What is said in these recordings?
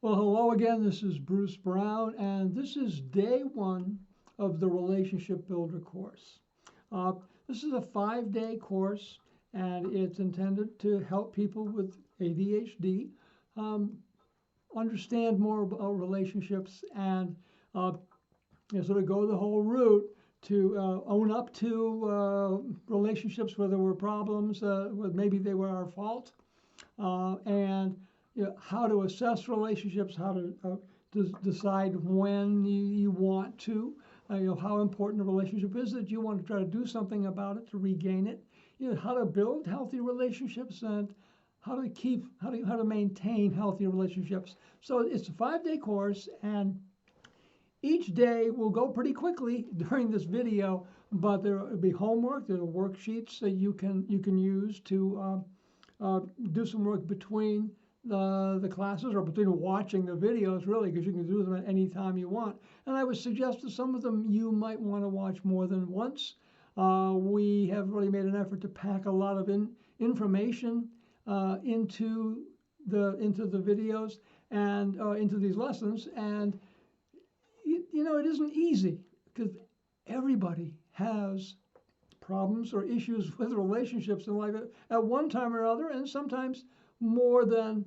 Well, hello again. This is Bruce Brown, and this is day one of the Relationship Builder course. Uh, this is a 5-day course, and it's intended to help people with ADHD um, understand more about relationships and sort of go the whole route to own up to relationships where there were problems, where maybe they were our fault, and how to assess relationships, how to decide when you want to, how important a relationship is, that you want to try to do something about it to regain it, how to build healthy relationships and how to maintain healthy relationships. So it's a 5-day course, and each day will go pretty quickly during this video, but there will be homework, there are worksheets that you can use to do some work between the classes, or between watching the videos, really, because you can do them at any time you want. And I would suggest that some of them you might want to watch more than once. We have really made an effort to pack a lot of information into the videos and into these lessons. And it isn't easy, because everybody has problems or issues with relationships in life at one time or other, and sometimes more than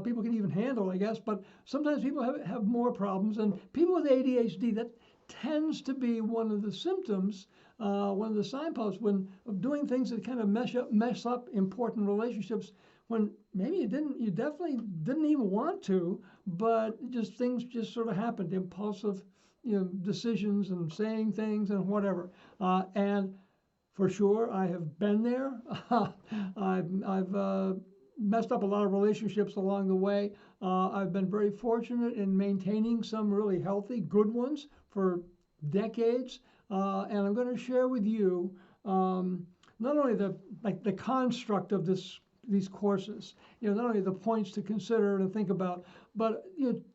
people can even handle, I guess. But sometimes people have more problems, and people with ADHD, that tends to be one of the symptoms, one of the signposts when of doing things that kind of mess up important relationships, when maybe you definitely didn't even want to, but things just sort of happened, impulsive decisions and saying things and whatever. And for sure, I have been there. I've messed up a lot of relationships along the way. I've been very fortunate in maintaining some really healthy, good ones for decades. And I'm going to share with you not only the construct of these courses, not only the points to consider and think about, but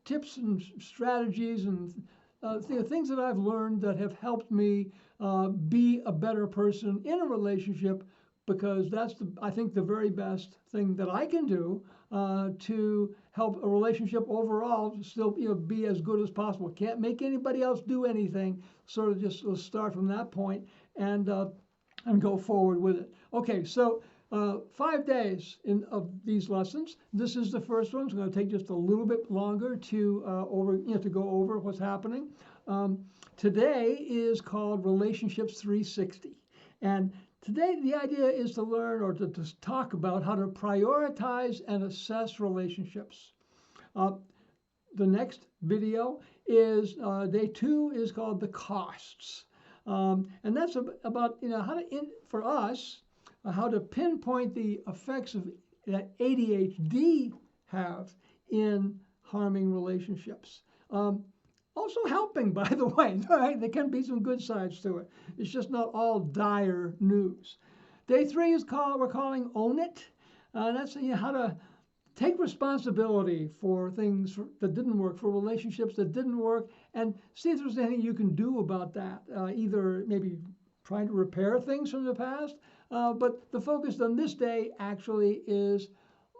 tips and strategies and things that I've learned that have helped me be a better person in a relationship, because that's I think the very best thing that I can do to help a relationship overall still be as good as possible. Can't make anybody else do anything. Sort of just start from that point and go forward with it. Okay, so 5 days of these lessons. This is the first one. It's going to take just a little bit longer to go over what's happening. Today is called Relationships 360, and today the idea is to learn, or to talk about, how to prioritize and assess relationships. The next video is day 2 is called the costs, and that's about how to for us. How to pinpoint the effects that ADHD have in harming relationships. Also helping, by the way, right? There can be some good sides to it. It's just not all dire news. Day 3 is we're calling Own It. That's how to take responsibility for things that didn't work, for relationships that didn't work, and see if there's anything you can do about that. Either maybe trying to repair things from the past, but the focus on this day actually is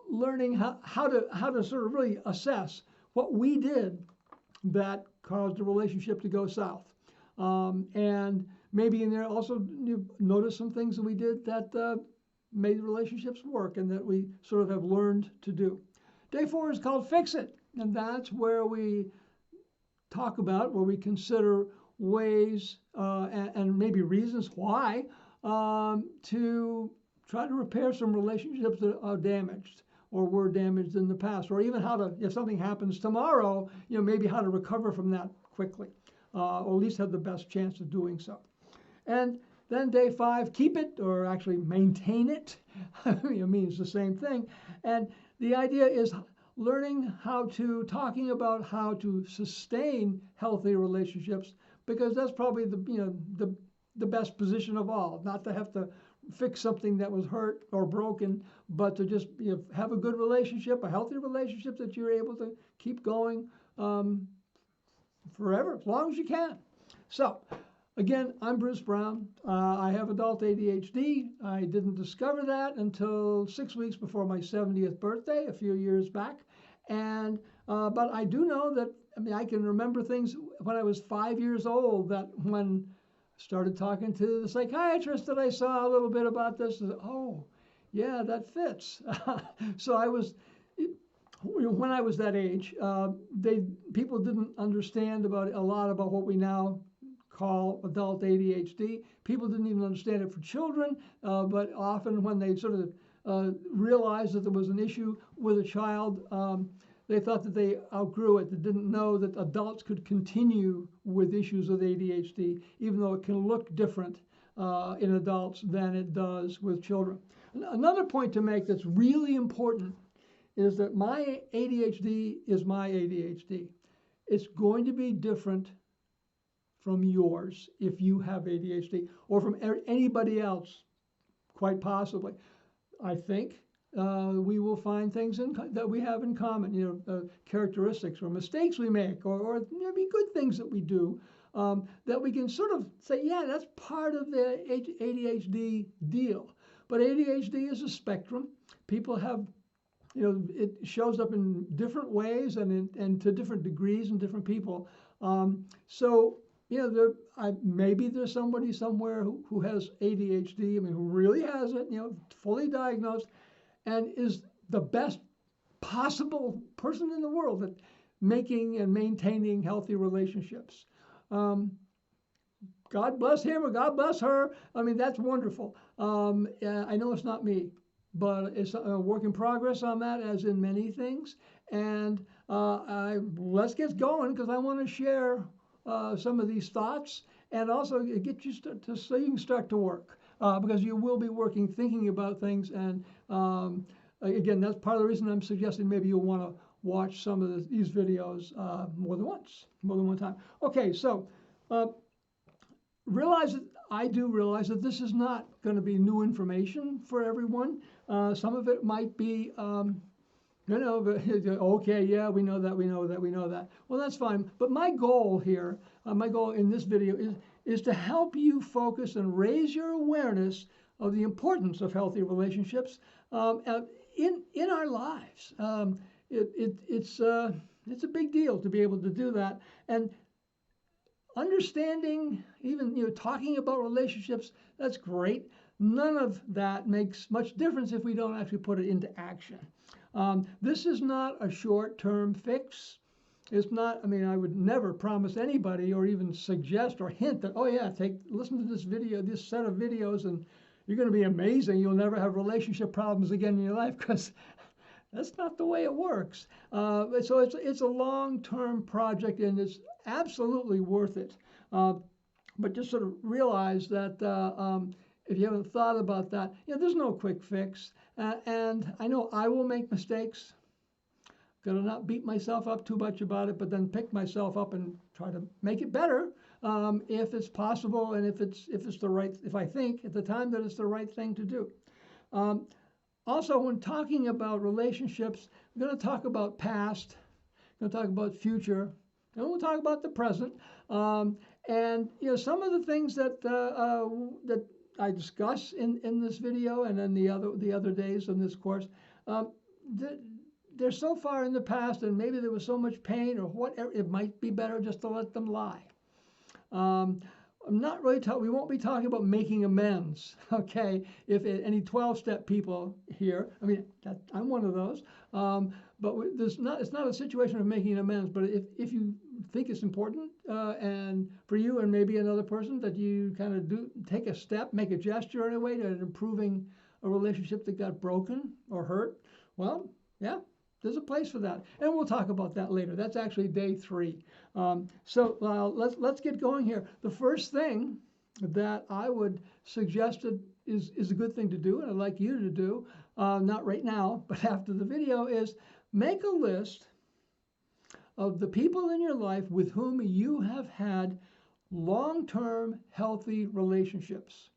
learning how to sort of really assess what we did that caused the relationship to go south. And maybe in there also you notice some things that we did that made the relationships work and that we sort of have learned to do. Day 4 is called Fix It, and that's where we talk about, where we consider ways and maybe reasons why to try to repair some relationships that are damaged or were damaged in the past, or even how to, if something happens tomorrow, maybe how to recover from that quickly, or at least have the best chance of doing so. And then day 5, keep it, or actually maintain it. It means the same thing. And the idea is talking about how to sustain healthy relationships, because that's probably the best position of all, not to have to fix something that was hurt or broken, but to just have a good relationship, a healthy relationship that you're able to keep going forever, as long as you can. So Again, I'm Bruce Brown. I have adult ADHD. I didn't discover that until 6 weeks before my 70th birthday, a few years back. And but I do know that, I mean, I can remember things when I was 5 years old, that when I started talking to the psychiatrist that I saw a little bit about this, oh, yeah, that fits. So I was, when I was that age, people didn't understand about a lot about what we now call adult ADHD. People didn't even understand it for children, but often when they sort of realized that there was an issue with a child, they thought that they outgrew it. They didn't know that adults could continue with issues with ADHD, even though it can look different in adults than it does with children. Another point to make that's really important is that my ADHD is my ADHD. It's going to be different from yours if you have ADHD, or from anybody else, quite possibly. I think we will find things that we have in common, characteristics or mistakes we make, or maybe good things that we do, that we can sort of say, yeah, that's part of the ADHD deal. But ADHD is a spectrum. People have, it shows up in different ways and to different degrees in different people. So maybe there's somebody somewhere who has ADHD, I mean, who really has it, fully diagnosed, and is the best possible person in the world at making and maintaining healthy relationships. God bless him or God bless her. I mean, that's wonderful. I know it's not me, but it's a work in progress on that, as in many things. And let's get going, because I want to share some of these thoughts, and also get you so you can start to work, because you will be working, thinking about things. And again, that's part of the reason I'm suggesting maybe you'll want to watch some of these videos more than one time. Okay, so I do realize that this is not going to be new information for everyone. Some of it might be, okay, yeah, we know that. Well, that's fine. But my goal here, my goal in this video is to help you focus and raise your awareness of the importance of healthy relationships in our lives. It's a big deal to be able to do that. And understanding, even talking about relationships, that's great. None of that makes much difference if we don't actually put it into action. This is not a short-term fix. It's not, I mean, I would never promise anybody or even suggest or hint that, oh yeah, listen to this video, this set of videos, and you're going to be amazing. You'll never have relationship problems again in your life, because that's not the way it works. So it's a long-term project, and it's absolutely worth it. But just sort of realize that if you haven't thought about that, there's no quick fix. And I know I will make mistakes. Got to not beat myself up too much about it, but then pick myself up and try to make it better if it's possible, and if I think at the time that it's the right thing to do. Also, when talking about relationships, I'm going to talk about past, I'm going to talk about future, and we'll talk about the present. And some of the things that that I discuss in this video and in the other days in this course, they're so far in the past, and maybe there was so much pain or whatever. It might be better just to let them lie. I'm not really we won't be talking about making amends, okay? If any 12-step people here, I mean, I'm one of those. But it's not a situation of making amends. But if you think it's important, and for you and maybe another person, that you kind of take a step, make a gesture in a way to improving a relationship that got broken or hurt, well, yeah, there's a place for that, and we'll talk about that later. That's actually day 3. So let's get going here. The first thing that I would suggest is a good thing to do, and I'd like you to do, not right now, but after the video, is make a list of the people in your life with whom you have had long-term healthy relationships.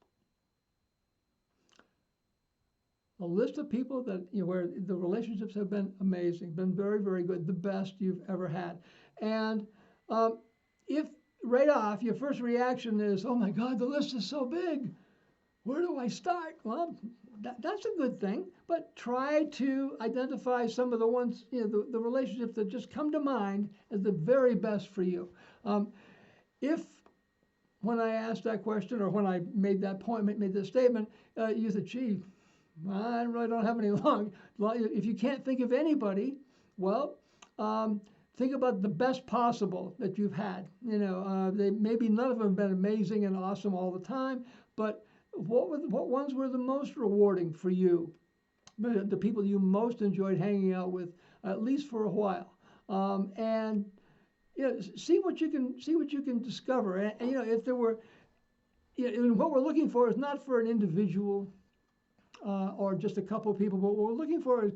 A list of people that where the relationships have been amazing, been very, very good, the best you've ever had. And if right off, your first reaction is, oh my God, the list is so big. Where do I start? Well, that's a good thing, but try to identify some of the ones, the relationships that just come to mind as the very best for you. If when I asked that question or when I made that point, made this statement, you said, gee, I really don't have any long. If you can't think of anybody, well, think about the best possible that you've had. Maybe none of them have been amazing and awesome all the time, but what ones were the most rewarding for you? The people you most enjoyed hanging out with, at least for a while, and see what you can discover. And if there were, and what we're looking for is not for an individual or just a couple of people, but what we're looking for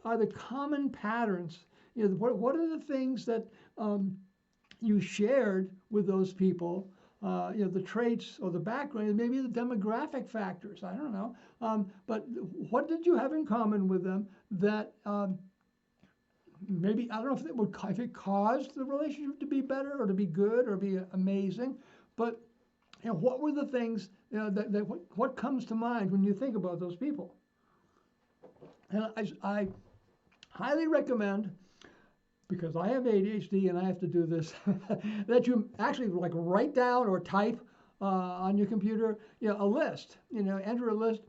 are the common patterns. What are the things that you shared with those people? The traits or the background, maybe the demographic factors. I don't know. But what did you have in common with them that maybe, I don't know if it caused the relationship to be better or to be good or be amazing, but what were the things what comes to mind when you think about those people? And I highly recommend, because I have ADHD and I have to do this, that you actually write down or type on your computer, a list, enter a list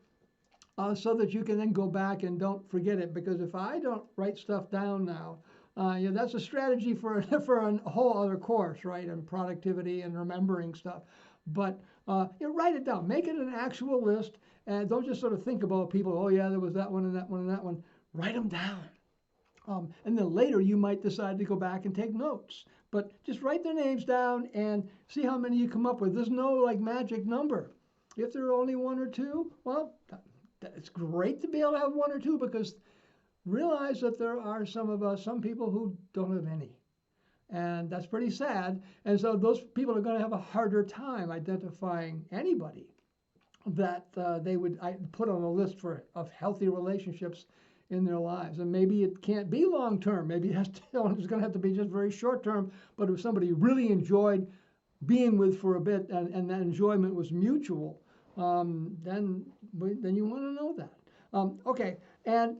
so that you can then go back and don't forget it. Because if I don't write stuff down now, that's a strategy for a whole other course, right? And productivity and remembering stuff. But write it down, make it an actual list, and don't just sort of think about people. Oh yeah, there was that one and that one and that one. Write them down. And then later you might decide to go back and take notes. But just write their names down and see how many you come up with. There's no magic number. If there are only one or two, well, it's great to be able to have one or two, because realize that there are some people who don't have any. And that's pretty sad. And so those people are going to have a harder time identifying anybody that they would put on a list of healthy relationships in their lives. And maybe it can't be long term. Maybe it's going to have to be just very short term. But if somebody really enjoyed being with for a bit and that enjoyment was mutual, then you want to know that. Okay, and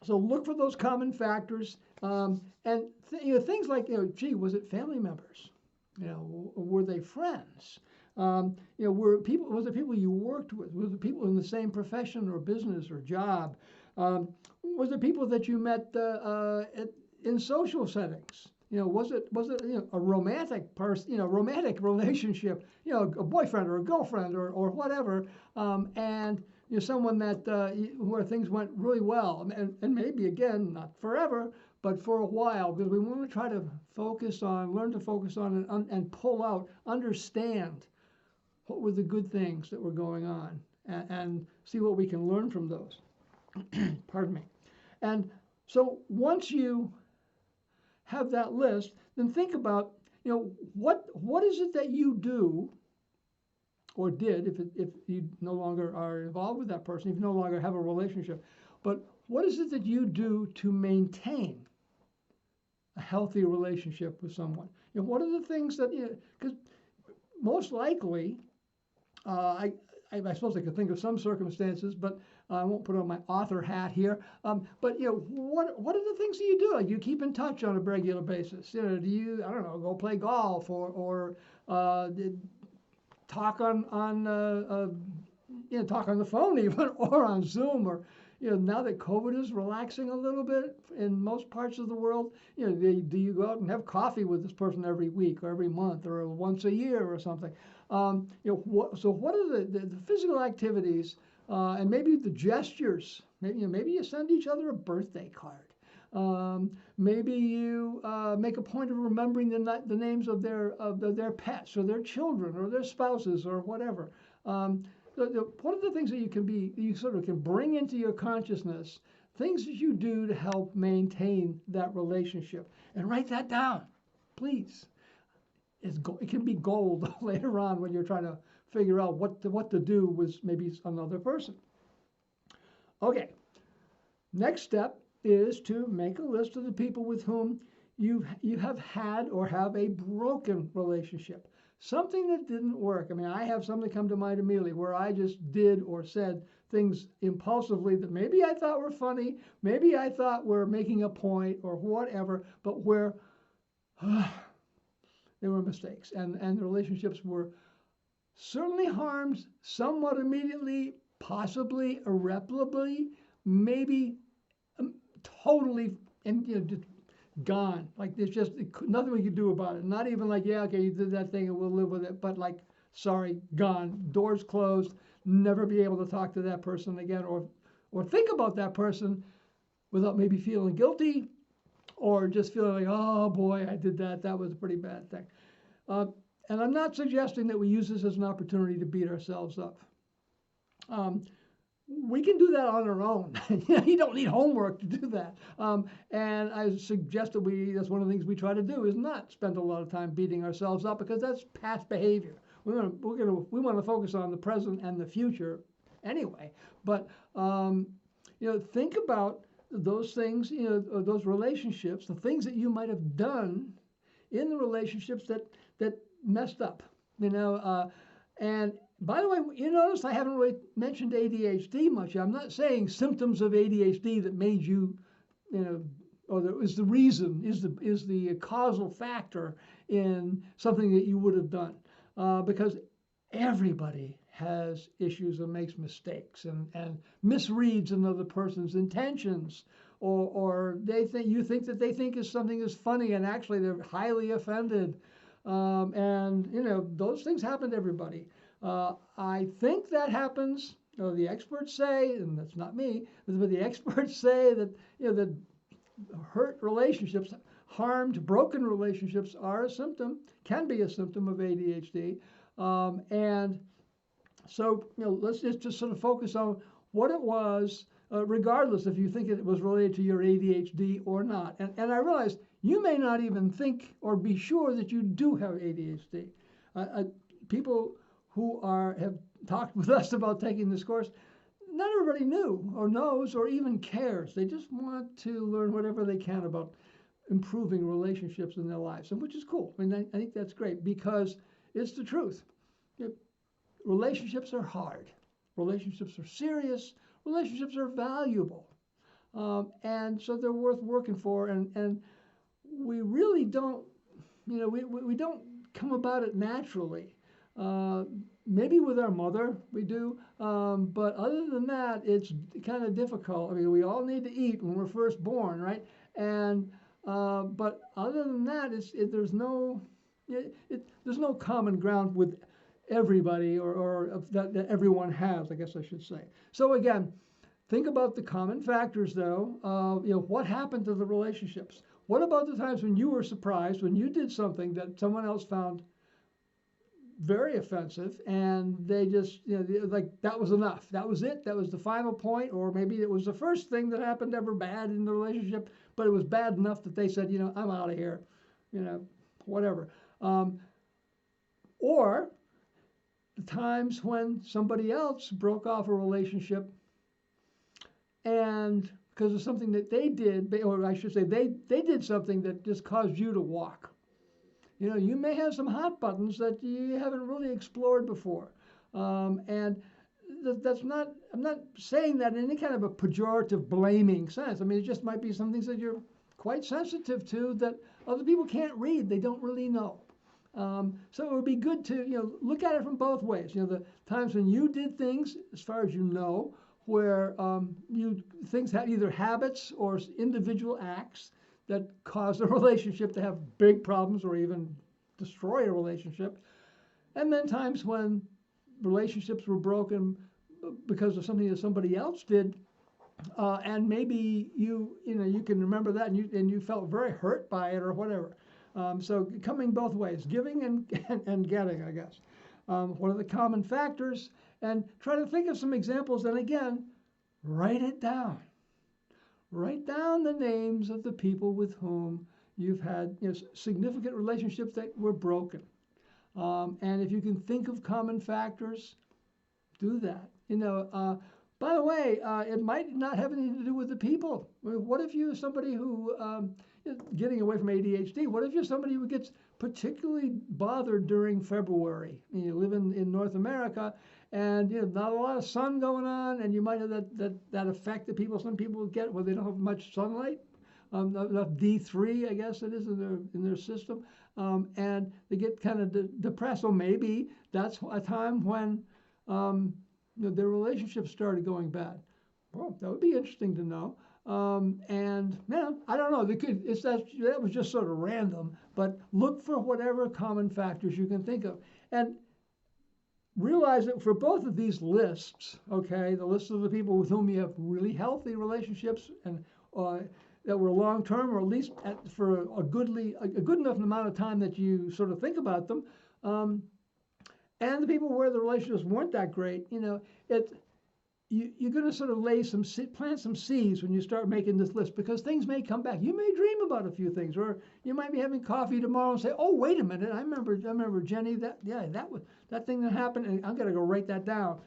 so look for those common factors, and things like, gee, was it family members? Were they friends? Was it people you worked with? Was it people in the same profession or business or job? Was it people that you met in social settings? Was it a romantic person, romantic relationship, a boyfriend or a girlfriend or whatever, and someone that where things went really well, and maybe again not forever, but for a while, because we want to try to learn to focus on and pull out, understand what were the good things that were going on, and see what we can learn from those. Pardon me. And so once you have that list, then think about, what is it that you do or did, if you no longer are involved with that person, if you no longer have a relationship, but what is it that you do to maintain a healthy relationship with someone? What are the things that, because most likely, I suppose I could think of some circumstances, but I won't put on my author hat here. But what are the things that you do? Like, you keep in touch on a regular basis. Do you, I don't know, go play golf or talk on talk on the phone even, or on Zoom, or now that COVID is relaxing a little bit in most parts of the world, do you go out and have coffee with this person every week or every month or once a year or something? So what are the physical activities and maybe the gestures? Maybe you send each other a birthday card. Maybe you make a point of remembering the names of their pets or their children or their spouses or whatever. What are the things that you sort of can bring into your consciousness, things that you do to help maintain that relationship? And write that down, please. It can be gold later on when you're trying to figure out what to do with maybe another person. Okay, next step is to make a list of the people with whom you have had or have a broken relationship, something that didn't work. I mean, I have something come to mind immediately where I just did or said things impulsively that maybe I thought were funny, maybe I thought were making a point or whatever, but where they were mistakes, and the relationships were certainly harmed somewhat immediately, possibly irreparably, maybe totally, and just gone. Like there's just nothing we could do about it. Not even like, yeah, okay, you did that thing and we'll live with it. But like, sorry, gone. Doors closed. Never be able to talk to that person again, or think about that person without maybe feeling guilty, or just feeling like, oh boy, I did that. That was a pretty bad thing. And I'm not suggesting that we use this as an opportunity to beat ourselves up. We can do that on our own. You don't need homework to do that. And I suggest that that's one of the things we try to do, is not spend a lot of time beating ourselves up, because that's past behavior. We want to focus on the present and the future anyway. But think about those things, those relationships, the things that you might have done in the relationships that messed up. And by the way, you notice I haven't really mentioned ADHD much. I'm not saying symptoms of ADHD that made you, or that is the reason, is the causal factor in something that you would have done, because everybody has issues and makes mistakes and misreads another person's intentions, or you think that they think is something is funny and actually they're highly offended, and those things happen to everybody. I think that happens. The experts say, and that's not me, but the experts say that that hurt relationships, harmed, broken relationships are a symptom, can be a symptom of ADHD, and so let's just sort of focus on what it was, regardless if you think it was related to your ADHD or not. And I realize you may not even think or be sure that you do have ADHD. People who have talked with us about taking this course, not everybody knew or knows or even cares. They just want to learn whatever they can about improving relationships in their lives, and which is cool. I mean, I think that's great, because it's the truth. Relationships are hard. Relationships are serious. Relationships are valuable. And so they're worth working for. And we really don't, we don't come about it naturally. Maybe with our mother we do, but other than that, it's kind of difficult. I mean, we all need to eat when we're first born, right? And but other than that, there's no common ground with everybody, or that everyone has, I guess I should say. So again, think about the common factors, though. What happened to the relationships? What about the times when you were surprised when you did something that someone else found very offensive, and they just, like that was enough. That was it. That was the final point, or maybe it was the first thing that happened ever bad in the relationship, but it was bad enough that they said, I'm out of here, whatever. Or the times when somebody else broke off a relationship, and because of something that they did, or I should say, they did something that just caused you to walk. You may have some hot buttons that you haven't really explored before. And that's not, I'm not saying that in any kind of a pejorative, blaming sense. I mean, it just might be some things that you're quite sensitive to that other people can't read. They don't really know. So it would be good to, look at it from both ways. The times when you did things, as far as you know, where things have either habits or individual acts that cause a relationship to have big problems or even destroy a relationship. And then times when relationships were broken because of something that somebody else did, and maybe you can remember that, and you felt very hurt by it or whatever. So coming both ways, giving and getting, I guess. What are the common factors? And try to think of some examples, and again, write it down. Write down the names of the people with whom you've had significant relationships that were broken. And if you can think of common factors, do that. By the way, it might not have anything to do with the people. I mean, what if you're somebody who, getting away from ADHD, what if you're somebody who gets particularly bothered during February? You live in North America, and not a lot of sun going on, and you might have that effect that some people get where they don't have much sunlight, enough D3, I guess it is in their system, and they get kind of depressed. So maybe that's a time when their relationship started going bad. Well, that would be interesting to know. And I don't know. That was just sort of random. But look for whatever common factors you can think of, and realize that for both of these lists, okay, the list of the people with whom you have really healthy relationships and that were long term, or at least for a good enough amount of time that you sort of think about them. And the people where the relationships weren't that great, you're going to sort of plant some seeds when you start making this list, because things may come back. You may dream about a few things, or you might be having coffee tomorrow and say, "Oh, wait a minute! I remember Jenny. That thing that happened, and I'm going to go write that down."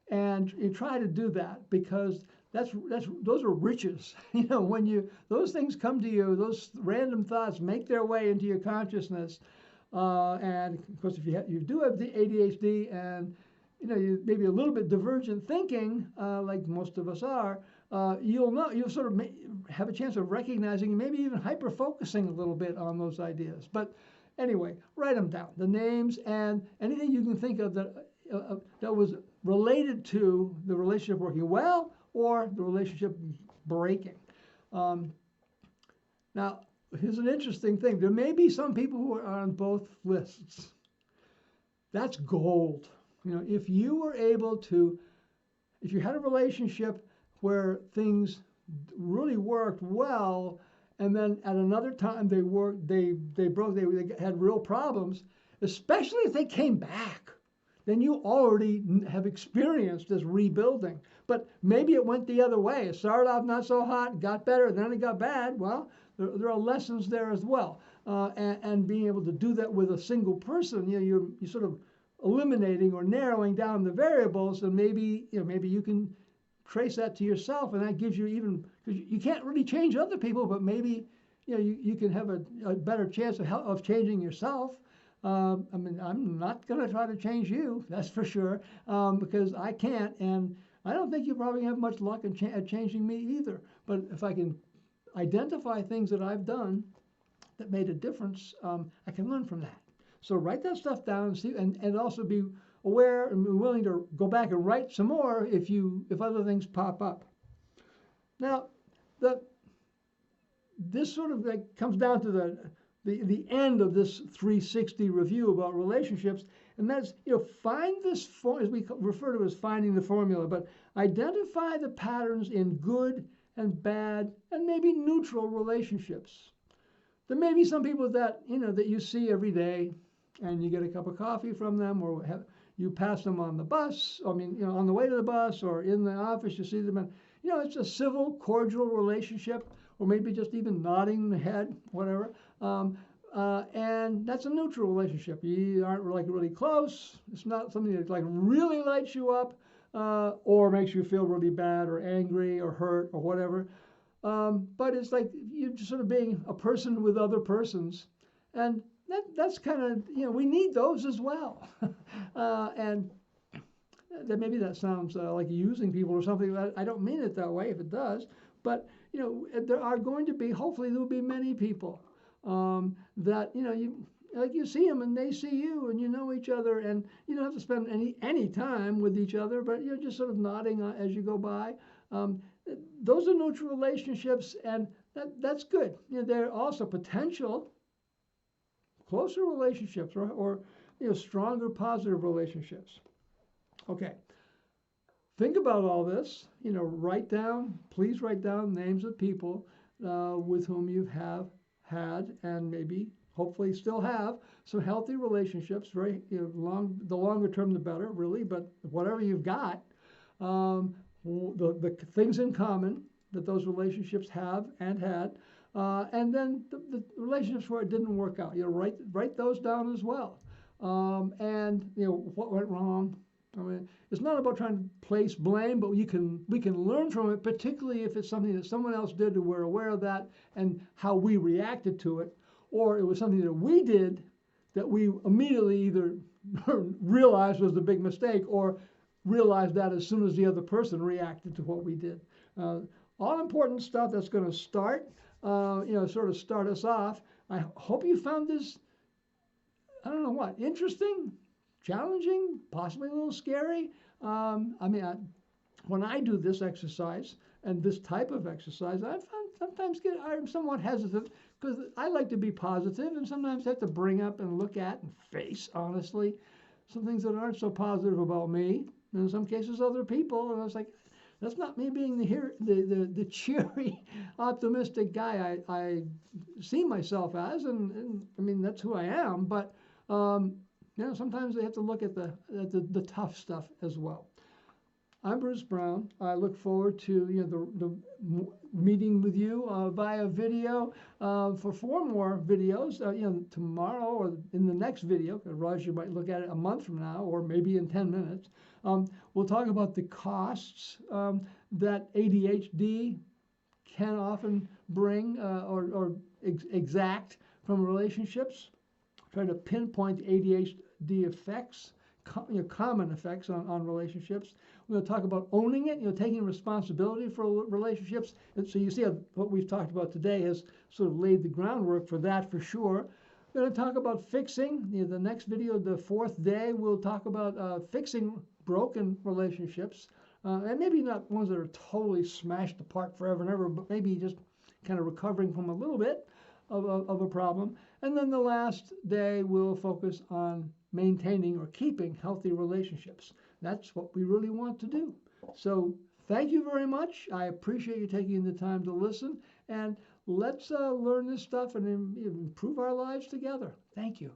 And you try to do that, because those are riches. When those things come to you, those random thoughts make their way into your consciousnness. And of course, if you do have the ADHD, and you maybe a little bit divergent thinking, like most of us are, you'll sort of have a chance of recognizing and maybe even hyper focusing a little bit on those ideas. But anyway, write them down, the names and anything you can think of that was related to the relationship working well or the relationship breaking. Now, here's an interesting thing. There may be some people who are on both lists. That's gold. If you had a relationship where things really worked well, and then at another time they broke, they had real problems, especially if they came back, then you already have experienced this rebuilding. But maybe it went the other way. It started off not so hot, got better, then it got bad. Well, there are lessons there as well. And being able to do that with a single person, you're sort of eliminating or narrowing down the variables, and maybe you can trace that to yourself, and that gives you because you can't really change other people, but maybe you can have a better chance of changing yourself. I'm not going to try to change you, that's for sure, because I can't, and I don't think you probably have much luck at changing me either. But if I can identify things that I've done that made a difference, I can learn from that. So write that stuff down and see, and also be aware and willing to go back and write some more if other things pop up. Now, this sort of comes down to the end of this 360 review about relationships, and that's find this as we refer to as finding the formula, but identify the patterns in good and bad and maybe neutral relationships. There may be some people that that you see every day, and you get a cup of coffee from them, or you pass them on the bus. On the way to the bus or in the office, you see them, and it's a civil, cordial relationship, or maybe just even nodding the head, whatever. And that's a neutral relationship. You aren't really close. It's not something that really lights you up, or makes you feel really bad or angry or hurt or whatever. But it's like you're just sort of being a person with other persons, and that's kind of we need those as well. And maybe that sounds like using people or something. I don't mean it that way if it does, but there are going to be, hopefully there will be many people that you see them and they see you, and you know each other, and you don't have to spend any time with each other, but you're just sort of nodding as you go by. Those are neutral relationships, and that's good. There are also potential closer relationships or stronger positive relationships. Okay. Think about all this. Please write down names of people with whom you have had and maybe hopefully still have some healthy relationships. Very the longer term the better, really. But whatever you've got, the things in common that those relationships have and had, and then the relationships where it didn't work out. Write those down as well. And what went wrong, I mean, it's not about trying to place blame, but we can learn from it, particularly if it's something that someone else did and we're aware of that and how we reacted to it, or it was something that we did that we immediately either realized was the big mistake or realized that as soon as the other person reacted to what we did. All important stuff that's going to start, sort of start us off. I hope you found this, I don't know what, interesting, challenging, possibly a little scary. When I do this exercise and this type of exercise, I sometimes I'm somewhat hesitant because I like to be positive and sometimes have to bring up and look at and face, honestly, some things that aren't so positive about me, and in some cases other people. And I was like, that's not me being the cheery, optimistic guy I see myself as, and I mean that's who I am. But sometimes they have to look at the tough stuff as well. I'm Bruce Brown. I look forward to the meeting with you via video for 4 more videos. Tomorrow or in the next video. Otherwise, you might look at it a month from now, or maybe in 10 minutes. We'll talk about the costs that ADHD can often bring or exact from relationships. Try to pinpoint ADHD effects, common effects on relationships. We're going to talk about owning it, taking responsibility for relationships. And so you see how what we've talked about today has sort of laid the groundwork for that for sure. We're going to talk about fixing. The next video, the 4th day, we'll talk about fixing broken relationships. And maybe not ones that are totally smashed apart forever and ever, but maybe just kind of recovering from a little bit of a problem. And then the last day, we'll focus on maintaining or keeping healthy relationships. That's what we really want to do. So thank you very much. I appreciate you taking the time to listen. And let's learn this stuff and improve our lives together. Thank you.